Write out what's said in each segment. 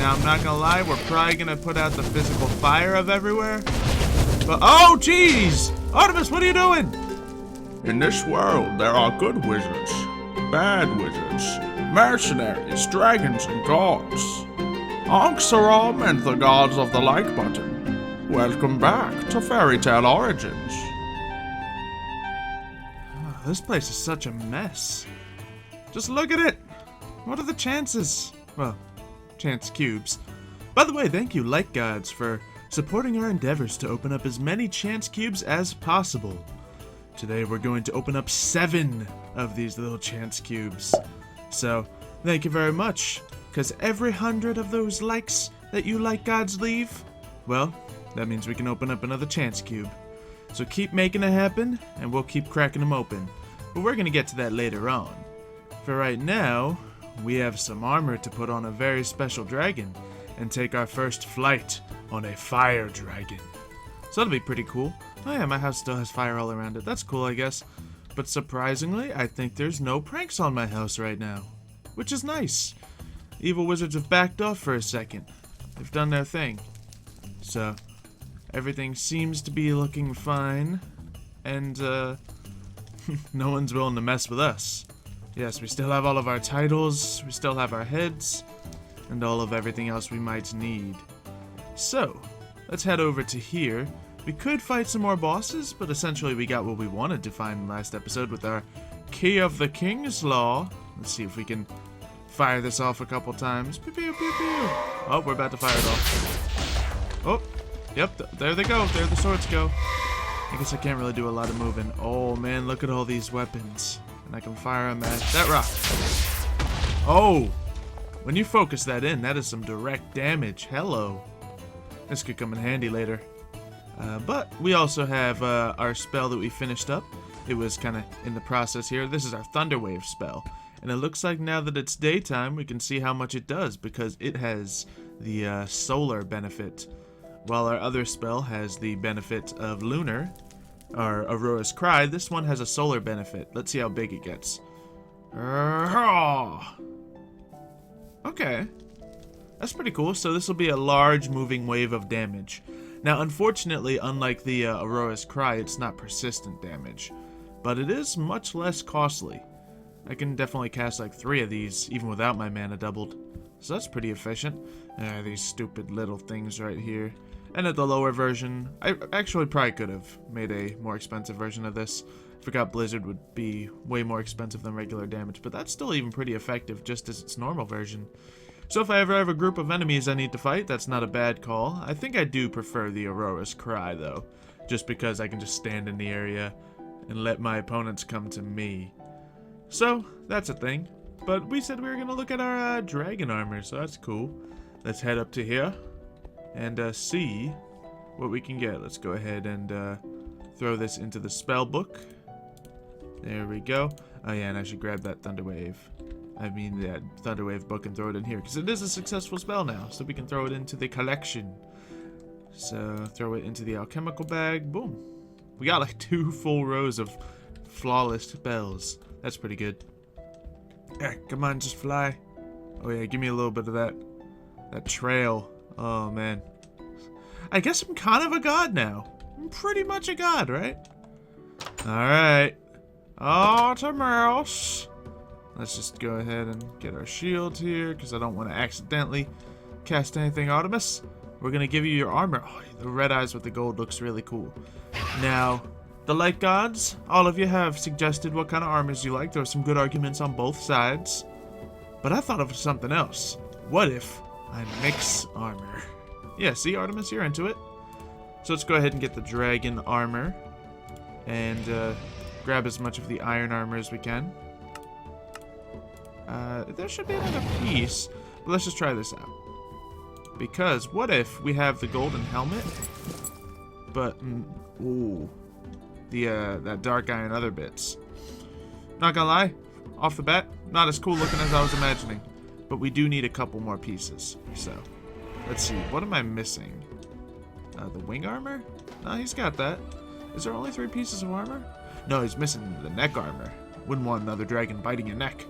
Now, I'm not gonna lie, we're probably gonna put out the physical fire of everywhere. But, oh, jeez! Artemis, what are you doing? In this world, there are good wizards, bad wizards, mercenaries, dragons, and gods. Ankh-Saram and the gods of the like button. Welcome back to Fairy Tale Origins. Oh, this place is such a mess. Just look at it! What are the chances? Well, chance cubes. By the way, thank you, Light Gods, for supporting our endeavors to open up as many chance cubes as possible. Today we're going to open up 7 of these little chance cubes. So, thank you very much, because every 100 of those likes that you Light Gods leave, well, that means we can open up another chance cube. So keep making it happen, and we'll keep cracking them open. But we're going to get to that later on. For right now, we have some armor to put on a very special dragon, and take our first flight on a fire dragon. So that'll be pretty cool. Oh yeah, my house still has fire all around it. That's cool, I guess. But surprisingly, I think there's no pranks on my house right now. Which is nice. Evil wizards have backed off for a second. They've done their thing. So, everything seems to be looking fine. And, no one's willing to mess with us. Yes, we still have all of our titles, we still have our heads, and all of everything else we might need. So, let's head over to here. We could fight some more bosses, but essentially we got what we wanted to find last episode with our Key of the King's Law. Let's see if we can fire this off a couple times. Pew, pew, pew, pew. Oh, we're about to fire it off. Oh, yep, there they go. There the swords go. I guess I can't really do a lot of moving. Oh man, look at all these weapons. And I can fire them at that rock. Oh, when you focus that in, that is some direct damage. Hello. This could come in handy later. But we also have our spell that we finished up. It was kind of in the process here. This is our Thunder Wave spell. And it looks like now that it's daytime, we can see how much it does, because it has the solar benefit, while our other spell has the benefit of lunar, our Aurora's Cry. This one has a solar benefit. Let's see how big it gets. Okay. That's pretty cool. So this will be a large moving wave of damage. Now, unfortunately, unlike the Aurora's Cry, it's not persistent damage, but it is much less costly. I can definitely cast like 3 of these, even without my mana doubled. So that's pretty efficient. These stupid little things right here. And at the lower version, I actually probably could have made a more expensive version of this. Forgot Blizzard would be way more expensive than regular damage, but that's still even pretty effective just as its normal version. So if I ever have a group of enemies I need to fight, that's not a bad call. I think I do prefer the Aurora's Cry though, just because I can just stand in the area and let my opponents come to me. So, that's a thing. But we said we were going to look at our dragon armor, so that's cool. Let's head up to here and see what we can get. Let's go ahead and throw this into the spell book. There we go. Oh yeah, and I should grab that Thunder Wave. I mean that Thunder Wave book and throw it in here, because it is a successful spell now, so we can throw it into the collection. So, throw it into the alchemical bag. Boom. We got like 2 full rows of flawless spells. That's pretty good. Yeah, come on, just fly. Oh yeah, give me a little bit of that trail. Oh man. I guess I'm kind of a god now. I'm pretty much a god, right? Alright. Artemis. Let's just go ahead and get our shield here, because I don't want to accidentally cast anything. Artemis, we're going to give you your armor. Oh, the red eyes with the gold looks really cool. Now, the Light Gods, all of you have suggested what kind of armors you like. There are some good arguments on both sides. But I thought of something else. What if I mix armor? Yeah, see, Artemis, you're into it. So let's go ahead and get the dragon armor. And grab as much of the iron armor as we can. There should be another piece. But let's just try this out. Because what if we have the golden helmet? But, ooh. That dark iron other bits. Not gonna lie, off the bat, not as cool looking as I was imagining. But we do need a couple more pieces. So, let's see, what am I missing? The wing armor? No, he's got that. Is there only 3 pieces of armor? No, he's missing the neck armor. Wouldn't want another dragon biting your neck.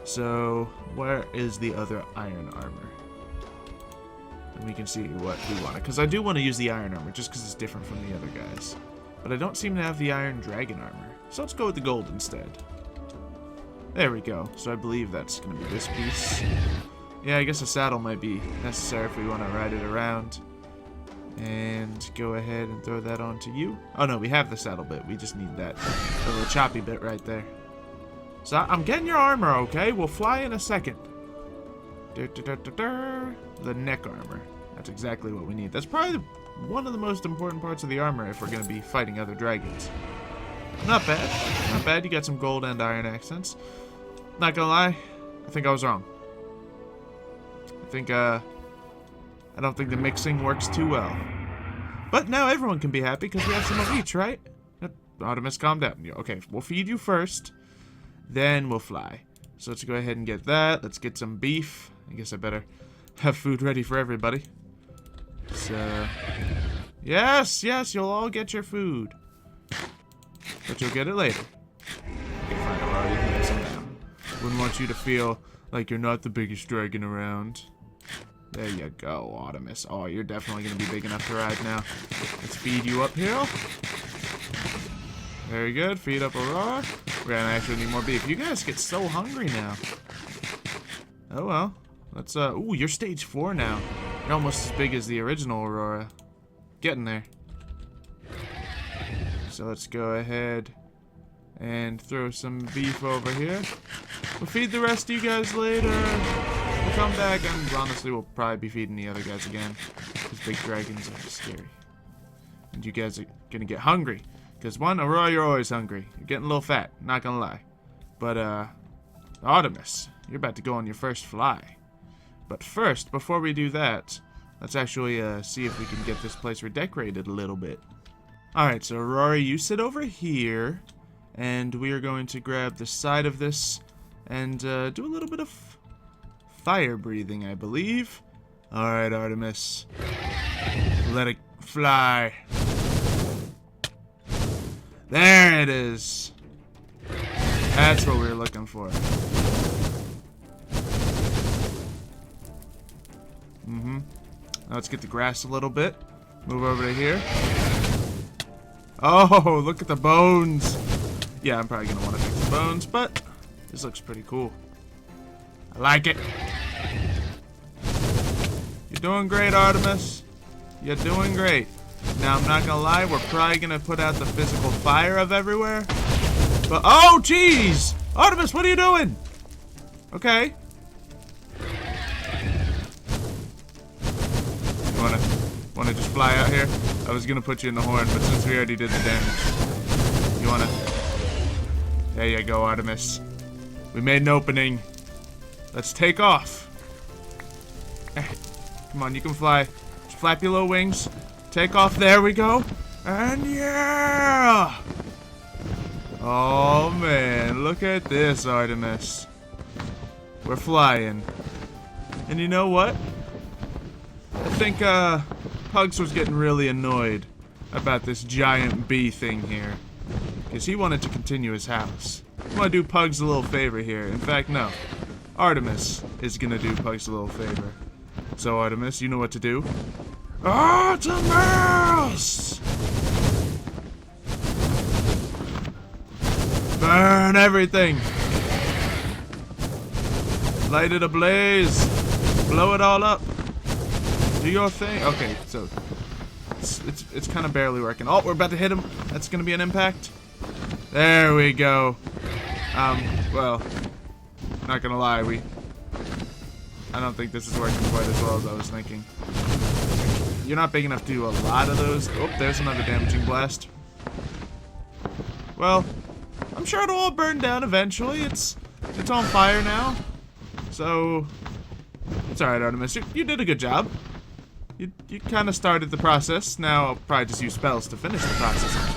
So, where is the other iron armor? And we can see what we want. Because I do want to use the iron armor, just because it's different from the other guys. But I don't seem to have the iron dragon armor. So let's go with the gold instead. There we go. So I believe that's going to be this piece. Yeah, I guess a saddle might be necessary if we want to ride it around. And go ahead and throw that onto you. Oh no, we have the saddle bit. We just need that little choppy bit right there. So I'm getting your armor, okay? We'll fly in a second. The neck armor. That's exactly what we need. That's probably one of the most important parts of the armor if we're going to be fighting other dragons. Not bad. Not bad. You got some gold and iron accents. Not gonna lie, I think I was wrong. I don't think the mixing works too well. But now everyone can be happy because we have some of each, right? Artemis, calm down. Okay, we'll feed you first. Then we'll fly. So let's go ahead and get that. Let's get some beef. I guess I better have food ready for everybody. So, yes, you'll all get your food. But you'll get it later. Okay, fine, I'll already get some now. Wouldn't want you to feel like you're not the biggest dragon around. There you go, Artemis. Oh, you're definitely going to be big enough to ride now. Let's feed you uphill. Very good. Feed up Aurora. We're going to actually need more beef. You guys get so hungry now. Oh, well. Let's, ooh, you're stage 4 now. You're almost as big as the original Aurora. Getting there. So let's go ahead and throw some beef over here. We'll feed the rest of you guys later. We'll come back and honestly we'll probably be feeding the other guys again. These big dragons are scary. And you guys are gonna get hungry. Because one, Aurora, you're always hungry. You're getting a little fat, not gonna lie. But Artemis, you're about to go on your first fly. But first, before we do that, let's actually see if we can get this place redecorated a little bit. Alright, so Aurora, you sit over here. And we are going to grab the side of this and do a little bit of fire breathing, I believe. Alright, Artemis. Let it fly. There it is. That's what we were looking for. Now let's get the grass a little bit. Move over to here. Oh, look at the bones. Yeah, I'm probably going to want to fix the bones, but this looks pretty cool. I like it. You're doing great, Artemis. You're doing great. Now, I'm not going to lie, we're probably going to put out the physical fire of everywhere. But, oh, jeez! Artemis, what are you doing? Okay. You want to just fly out here? I was going to put you in the horn, but since we already did the damage, you want to... There you go, Artemis. We made an opening. Let's take off. Come on, you can fly. Just flap your little wings. Take off. There we go. And yeah! Oh, man. Look at this, Artemis. We're flying. And you know what? I think, Pugs was getting really annoyed about this giant bee thing here. Because he wanted to continue his house. I'm going to do Pugs a little favor here. In fact, no. Artemis is going to do Pugs a little favor. So, Artemis, you know what to do. Artemis! Burn everything! Light it ablaze! Blow it all up! Do your thing! Okay, so... It's kind of barely working. Oh, we're about to hit him. That's going to be an impact. There we go. Well, not gonna lie, I don't think this is working quite as well as I was thinking. You're not big enough to do a lot of those. Oh, there's another damaging blast. Well, I'm sure it'll all burn down eventually. It's on fire now. So, it's alright, Artemis. You did a good job. You kind of started the process. Now I'll probably just use spells to finish the process.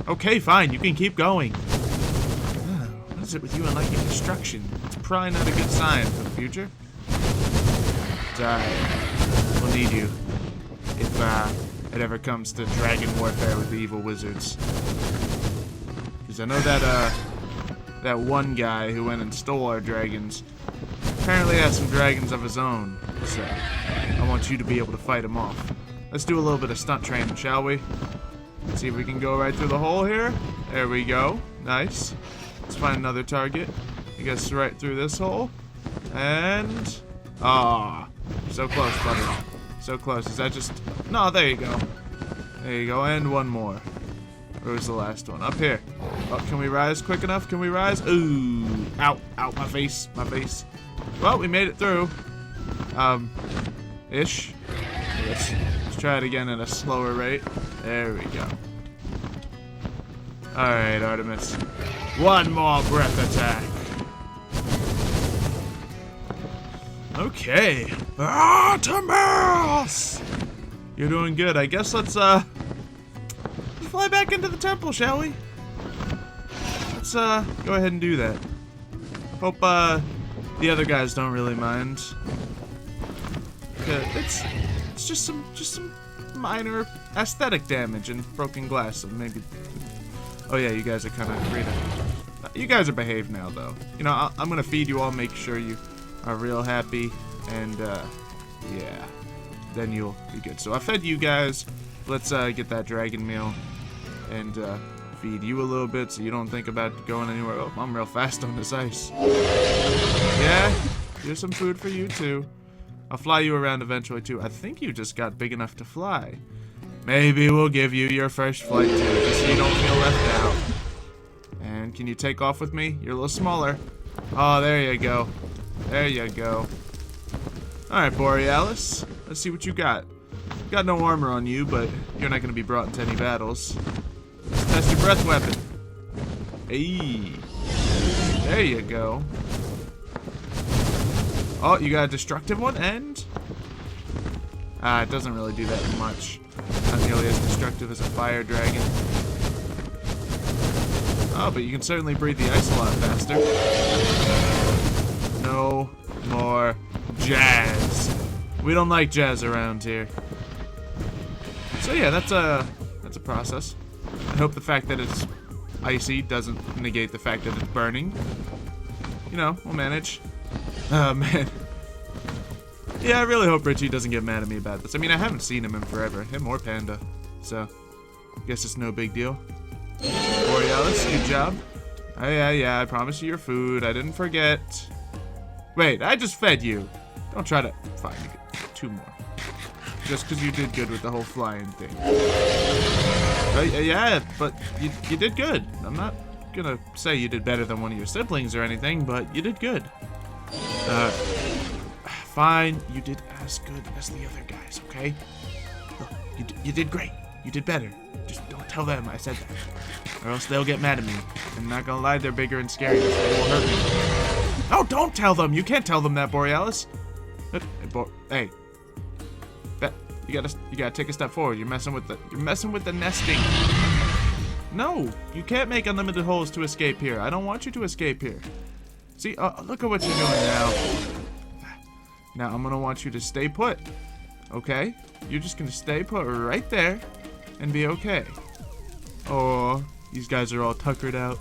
Okay, fine. You can keep going. What is it with you and liking destruction? It's probably not a good sign for the future. It's alright. We'll need you. If it ever comes to dragon warfare with the evil wizards. Because I know that one guy who went and stole our dragons apparently has some dragons of his own. So, I want you to be able to fight him off. Let's do a little bit of stunt training, shall we? Let's see if we can go right through the hole here. There we go. Nice. Let's find another target. I guess right through this hole. And... ah, so close, buddy. So close. Is that just... no, there you go. There you go. And one more. Where was the last one? Up here. Oh, can we rise quick enough? Can we rise? Ooh. Ow. Ow. My face. My face. Well, we made it through. Ish. Let's try it again at a slower rate. There we go. Alright, Artemis. One more breath attack. Okay. Artemis! You're doing good. I guess let's fly back into the temple, shall we? Let's go ahead and do that. Hope the other guys don't really mind. It's just some minor aesthetic damage and broken glass, so maybe. Oh yeah, you guys are kind of free to. You guys are behaved now, though. You know, I'm gonna feed you all, make sure you are real happy, and yeah, then you'll be good. So I fed you guys. Let's get that dragon meal and feed you a little bit so you don't think about going anywhere. Oh, I'm real fast on this ice. Yeah, here's some food for you too. I'll fly you around eventually too. I think you just got big enough to fly. Maybe we'll give you your first flight too, just so you don't feel left out. And can you take off with me? You're a little smaller. Oh, there you go. There you go. Alright, Borealis. Let's see what you got. Got no armor on you, but you're not going to be brought into any battles. Test your breath weapon. Hey. There you go. Oh, you got a destructive one, and... it doesn't really do that much. Not nearly as destructive as a fire dragon. Oh, but you can certainly breathe the ice a lot faster. No more jazz. We don't like jazz around here. So yeah, that's a process. I hope the fact that it's icy doesn't negate the fact that it's burning. You know, we'll manage. Oh man. Yeah, I really hope Richie doesn't get mad at me about this. I mean, I haven't seen him in forever. Him or Panda. So, I guess it's no big deal. Borealis, good job. Oh yeah, I promised you your food. I didn't forget. Wait, I just fed you. Don't try to... Fine, you get 2 more. Just because you did good with the whole flying thing. Yeah, but you did good. I'm not gonna say you did better than one of your siblings or anything, but you did good. Fine, you did as good as the other guys, okay? Look, you did great. You did better. Just don't tell them I said that. Or else they'll get mad at me. I'm not gonna lie, they're bigger and scarier. They will hurt me. No, don't tell them! You can't tell them that, Borealis. Hey. You gotta take a step forward. You're messing with the nesting. No, you can't make unlimited holes to escape here. I don't want you to escape here. See, look at what you're doing now. Now I'm gonna want you to stay put. Okay? You're just gonna stay put right there and be okay. Oh, these guys are all tuckered out,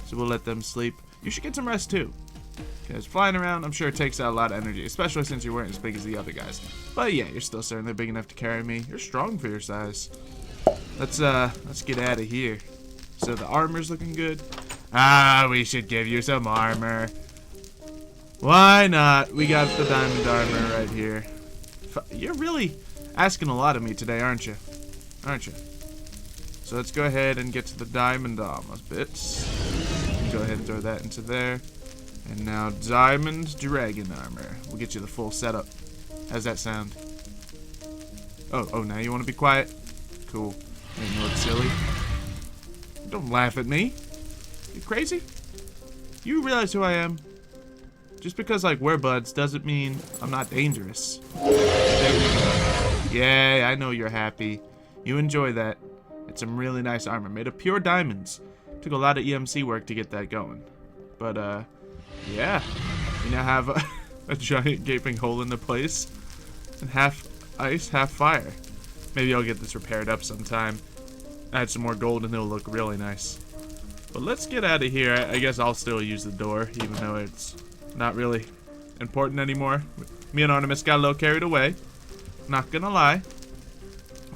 so we'll let them sleep. You should get some rest too. Because flying around, I'm sure it takes out a lot of energy, especially since you weren't as big as the other guys. But yeah, you're still certainly big enough to carry me. You're strong for your size. Let's get out of here. So the armor's looking good. We should give you some armor. Why not? We got the diamond armor right here. You're really asking a lot of me today, aren't you? Aren't you? So let's go ahead and get to the diamond armor bits. Go ahead and throw that into there. And now diamond dragon armor. We'll get you the full setup. How's that sound? Oh, now you want to be quiet? Cool. Make me look silly. Don't laugh at me. You crazy? You realize who I am? Just because, like, we're buds doesn't mean I'm not dangerous. There you go. Yeah, I know you're happy. You enjoy that. It's some really nice armor made of pure diamonds. Took a lot of EMC work to get that going. But, yeah. We now have a giant gaping hole in the place. And half ice, half fire. Maybe I'll get this repaired up sometime. Add some more gold and it'll look really nice. But let's get out of here. I guess I'll still use the door, even though it's not really important anymore. Me and Artemis got a little carried away. Not gonna lie.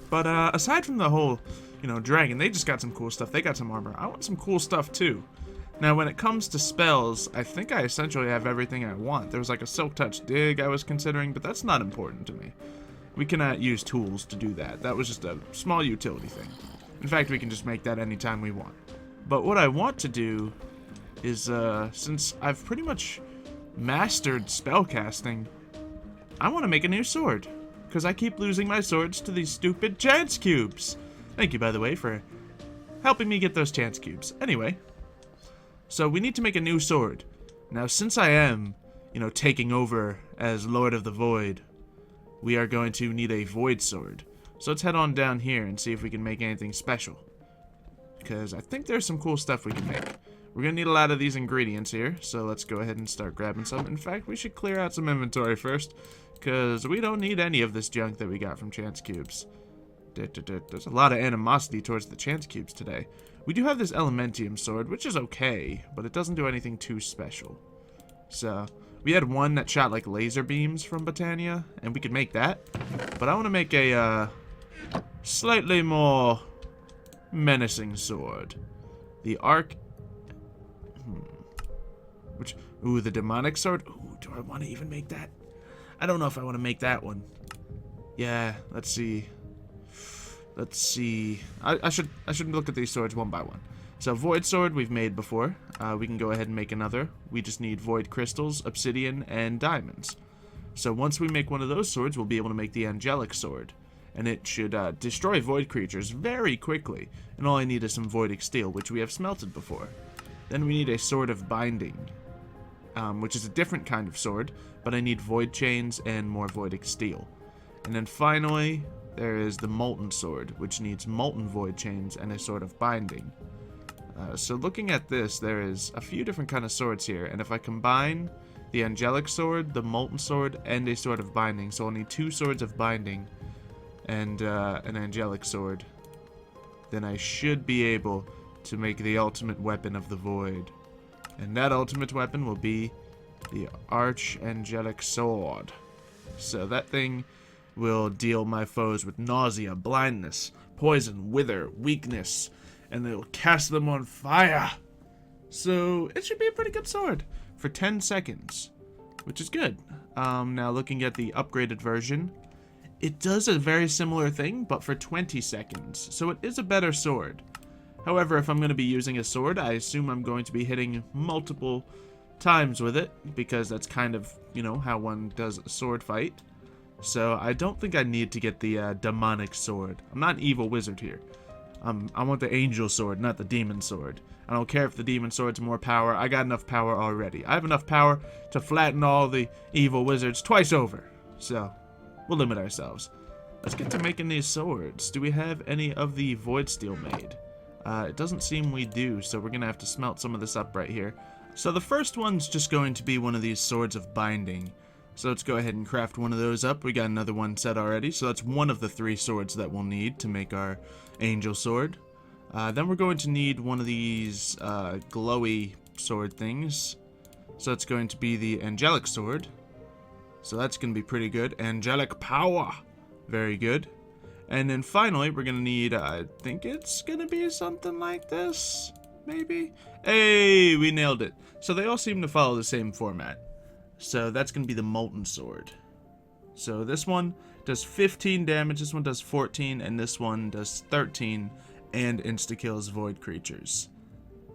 But aside from the whole, dragon, they just got some cool stuff. They got some armor. I want some cool stuff too. Now, when it comes to spells, I think I essentially have everything I want. There was like a Silk Touch Dig I was considering, but that's not important to me. We cannot use tools to do that. That was just a small utility thing. In fact, we can just make that anytime we want. But what I want to do is, since I've pretty much mastered spellcasting, I want to make a new sword. Because I keep losing my swords to these stupid chance cubes. Thank you, by the way, for helping me get those chance cubes. Anyway, so we need to make a new sword. Now, since I am, taking over as Lord of the Void, we are going to need a Void Sword. So let's head on down here and see if we can make anything special. Because I think there's some cool stuff we can make. We're going to need a lot of these ingredients here, so let's go ahead and start grabbing some. In fact, we should clear out some inventory first, because we don't need any of this junk that we got from chance cubes. There's a lot of animosity towards the chance cubes today. We do have this Elementium Sword, which is okay, but it doesn't do anything too special. So, we had one that shot like laser beams from Botania, and we could make that. But I want to make a slightly more menacing sword. The Arc... Ooh, the Demonic Sword? Ooh, do I want to even make that? I don't know if I want to make that one. Yeah, let's see. Let's see. I should look at these swords one by one. So Void Sword we've made before. We can go ahead and make another. We just need Void Crystals, Obsidian, and Diamonds. So once we make one of those swords, we'll be able to make the Angelic Sword. And it should destroy Void creatures very quickly. And all I need is some Voidic Steel, which we have smelted before. Then we need a Sword of Binding, which is a different kind of sword, but I need Void Chains and more Voidic Steel. And then finally, there is the Molten Sword, which needs Molten Void Chains and a Sword of Binding. So looking at this, there is a few different kind of swords here, and if I combine the Angelic Sword, the Molten Sword, and a Sword of Binding, so I'll need 2 Swords of Binding and an Angelic Sword, then I should be able to make the ultimate weapon of the Void. And that ultimate weapon will be the Angelic Sword. So that thing will deal my foes with nausea, blindness, poison, wither, weakness, and it will cast them on fire. So it should be a pretty good sword for 10 seconds, which is good. Now looking at the upgraded version, it does a very similar thing, but for 20 seconds. So it is a better sword. However, if I'm going to be using a sword, I assume I'm going to be hitting multiple times with it, because that's kind of, how one does a sword fight. So I don't think I need to get the Demonic Sword. I'm not an evil wizard here. I want the Angel Sword, not the Demon Sword. I don't care if the Demon Sword's more power. I got enough power already. I have enough power to flatten all the evil wizards twice over. So, we'll limit ourselves. Let's get to making these swords. Do we have any of the Void Steel made? It doesn't seem we do, so we're going to have to smelt some of this up right here. So the first one's just going to be one of these Swords of Binding. So let's go ahead and craft one of those up. We got another one set already, so that's one of the 3 swords that we'll need to make our Angel Sword. Then we're going to need one of these glowy sword things. So that's going to be the Angelic Sword. So that's going to be pretty good. Angelic Power! Very good. And then finally, we're going to need, I think it's going to be something like this, maybe? Hey, we nailed it. So they all seem to follow the same format. So that's going to be the Molten Sword. So this one does 15 damage, this one does 14, and this one does 13, and insta-kills void creatures.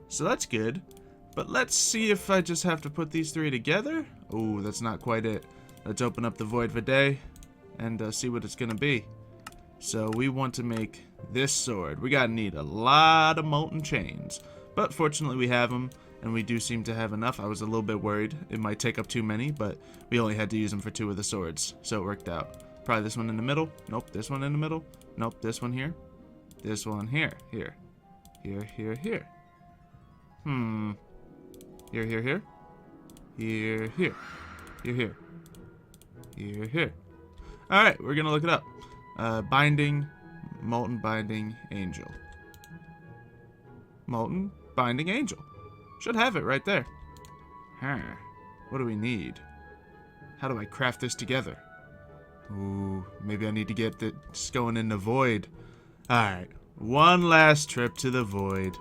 So that's good. But let's see if I just have to put these 3 together. Oh, that's not quite it. Let's open up the Void Vidae and see what it's going to be. So we want to make this sword. We gotta need a lot of molten chains, but fortunately we have them, and we do seem to have enough. I was a little bit worried it might take up too many, but we only had to use them for 2 of the swords, so it worked out. Probably this one in the middle. Nope, this one in the middle. Nope, this one here. This one here. Here. Here, here, here. Here, here, here. Here, here. Here, here. Here, here. Alright, we're gonna look it up. Binding, Molten Binding Angel. Molten Binding Angel. Should have it right there. Huh. What do we need? How do I craft this together? Ooh, maybe I need to get this going in the void. Alright, one last trip to the void.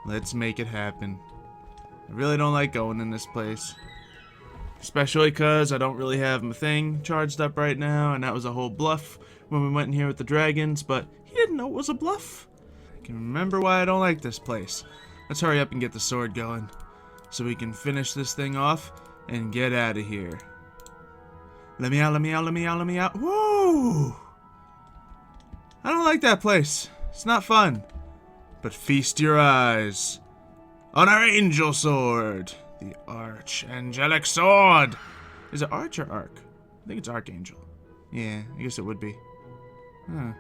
Let's make it happen. I really don't like going in this place. Especially because I don't really have my thing charged up right now, and that was a whole bluff when we went in here with the dragons, but he didn't know it was a bluff. I can remember why I don't like this place. Let's hurry up and get the sword going, so we can finish this thing off and get out of here. Let me out, let me out, let me out, let me out. Woo! I don't like that place. It's not fun. But feast your eyes on our Angel Sword. The Angelic Sword. Is it Arch or Arc? I think it's Archangel. Yeah, I guess it would be. Huh.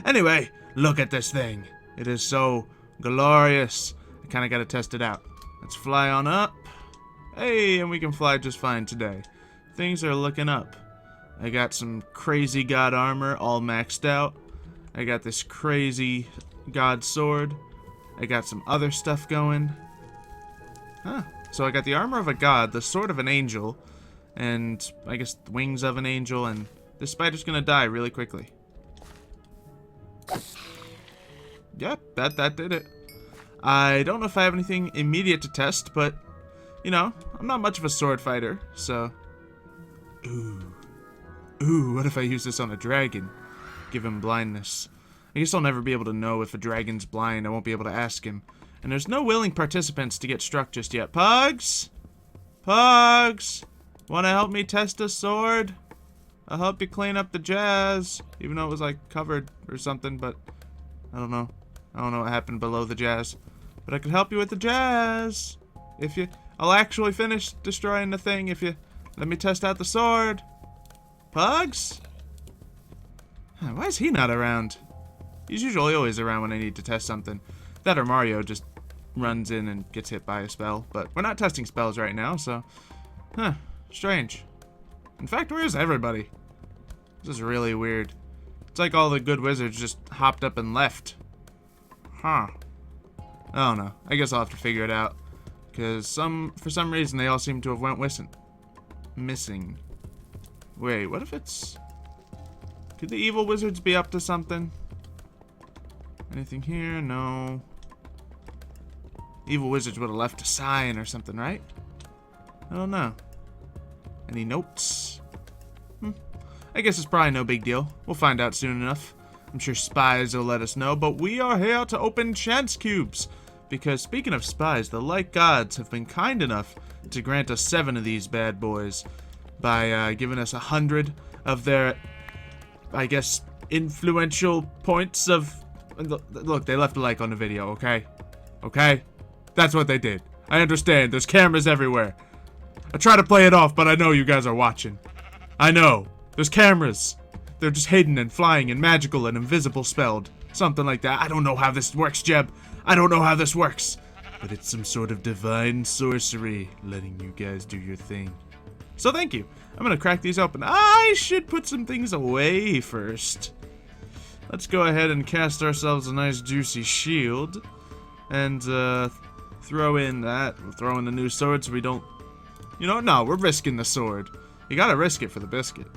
Anyway, look at this thing. It is so glorious. I kind of got to test it out. Let's fly on up. Hey, and we can fly just fine today. Things are looking up. I got some crazy god armor all maxed out. I got this crazy god sword. I got some other stuff going. Huh. So I got the armor of a god, the sword of an angel, and I guess the wings of an angel, and this spider's gonna die really quickly. Yep, that did it. I don't know if I have anything immediate to test, but, you know, I'm not much of a sword fighter, so... Ooh, what if I use this on a dragon? Give him blindness. I guess I'll never be able to know if a dragon's blind. I won't be able to ask him. And there's no willing participants to get struck just yet. Pugs? Pugs? Wanna help me test a sword? I'll help you clean up the jazz. Even though it was like covered or something, but I don't know. I don't know what happened below the jazz. But I can help you with the jazz. I'll actually finish destroying the thing if you let me test out the sword. Pugs? Why is he not around? He's usually always around when I need to test something. That or Mario just runs in and gets hit by a spell. But we're not testing spells right now, so... Huh. Strange. In fact, where is everybody? This is really weird. It's like all the good wizards just hopped up and left. Huh. I don't know. I guess I'll have to figure it out. Because for some reason they all seem to have went missing. Wait, what if it's... Could the evil wizards be up to something? Anything here? No. Evil wizards would have left a sign or something, right? I don't know. Any notes? I guess it's probably no big deal. We'll find out soon enough. I'm sure spies will let us know, but we are here to open chance cubes. Because speaking of spies, the light gods have been kind enough to grant us 7 of these bad boys by giving us 100 of their, I guess, influential points of... Look, they left a like on the video, okay? Okay? That's what they did. I understand. There's cameras everywhere. I try to play it off, but I know you guys are watching. I know. There's cameras. They're just hidden and flying and magical and invisible spelled. Something like that. I don't know how this works, Jeb. I don't know how this works. But it's some sort of divine sorcery letting you guys do your thing. So thank you. I'm gonna crack these open. I should put some things away first. Let's go ahead and cast ourselves a nice juicy shield. And throw in that. We'll throw in the new sword so we don't... You know what? No, we're risking the sword. You gotta risk it for the biscuit.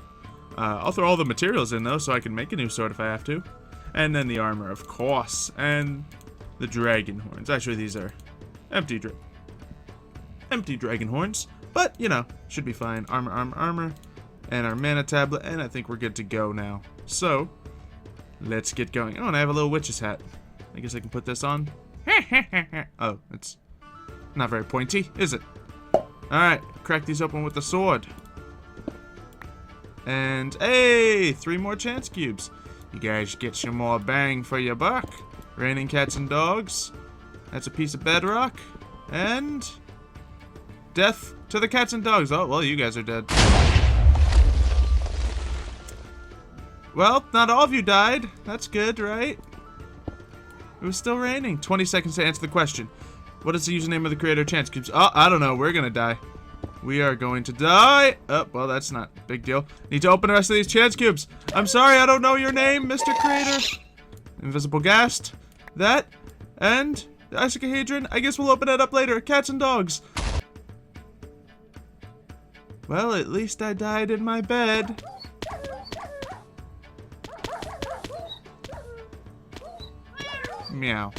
I'll throw all the materials in though so I can make a new sword if I have to. And then the armor, of course. And the dragon horns. Actually, these are empty dragon horns. But, you know, should be fine. Armor. And our mana tablet. And I think we're good to go now. So, let's get going. Oh, and I have a little witch's hat. I guess I can put this on. Oh, it's not very pointy, is it? Alright, crack these open with the sword. And, hey, 3 more chance cubes. You guys get some more bang for your buck. Raining cats and dogs. That's a piece of bedrock. And... death to the cats and dogs. Oh, well, you guys are dead. Well, not all of you died. That's good, right? It was still raining. 20 seconds to answer the question. What is the username of the creator of chance cubes? Oh, I don't know. We're gonna die. We are going to die. Oh, well, that's not a big deal. Need to open the rest of these chance cubes. I'm sorry, I don't know your name, Mr. Creator. Invisible Ghast. That. And the Icicahedron. I guess we'll open it up later. Cats and dogs. Well, at least I died in my bed. Meow.